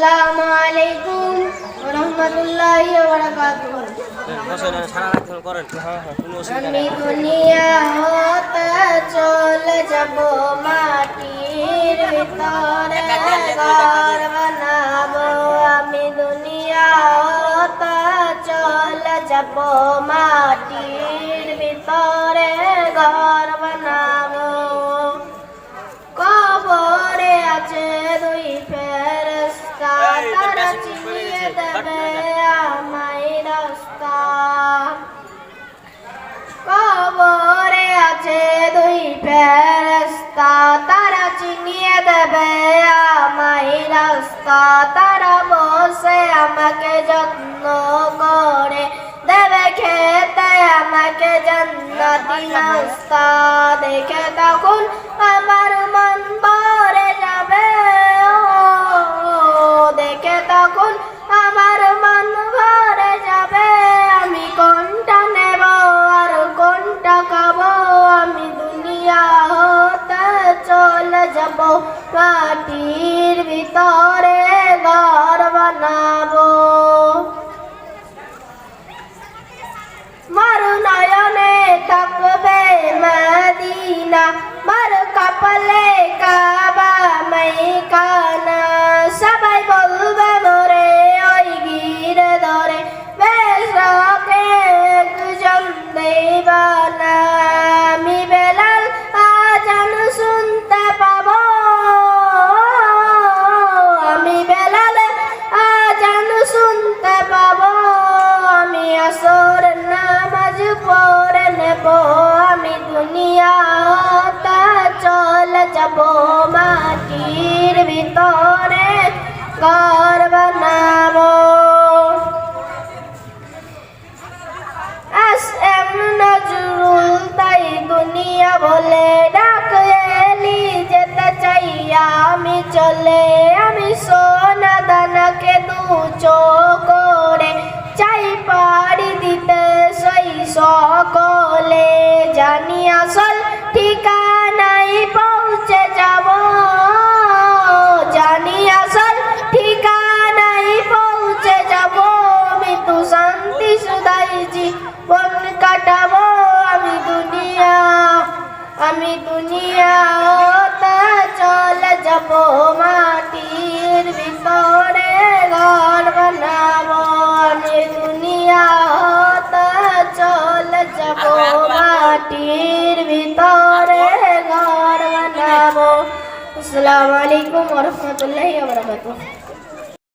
আসসালামু আলাইকুম ওয়া রাহমাতুল্লাহি ওয়া বারাকাতুহু। আমি দুনিয়া হতে চলে যাব, মাটির ভিতরে ঘর বানাবো। আমি দুনিয়া হতে চলে যাব, মাটির ভিতরে ঘর বানাবো। কবরে আছে দুই ফেরেশতা, তারা চিনিয়ে দেবে আমায় রাস্তা। কবরে আছে দুই ফেরেশতা, তারা চিনিয়ে দেবে আমায় রাস্তা। তারা বসে আমাকে যত্ন করে দেবে খেতে আমাকে জান্নাতি নাস্তা। দেখে তখন আমার মন ভরে যাবে, দেখে তখন আমার মন ভরে যাবে। আমি কোনটা নেব আর কোনটা খাবো, আমি দুনিয়া হতে চলে যাব, মাটির ভিতরে ঘর বানাবো। মার নয়নে থাকবে মদিনা, মার কপালে কাবা মাইখানা। সবাই বলবে মোরে ওই গিরে ধরে, বেশকে একজন দেবানা। আমি বেলাল আজান শুনতে পাবো, আমি বেলাল আজান শুনতে পাবো। আমি আসর নামাজ পড়ে নেব, আমি দুনিয়া হতে চলে যাব, মাটির ভিতরে ঘর বানাবো। এস.এম. নজরুল তাই দুনিয়া বলে ডাক এলি যেতে চাই আমি চলে। আমি সোনা দানাকে দু চোখ করে চাই পাড়ি দিতে সই সকলে। জানি আসল ঠিকানায় পৌঁছে যাব, জানি আসল ঠিকানায় পৌঁছে যাব। মৃত্যু শান্তি সুদাই জীবন কাটাবো। আমি দুনিয়া হতে চলে যাব, মাটির ভিতরে ঘর বানাবো। আমি দুনিয়া হতে চলে যাব, মাটির ভিতরে ঘর বানাবো। আসসালামু আলাইকুম ওয়া রাহমাতুল্লাহি ওয়া বারাকাতুহু।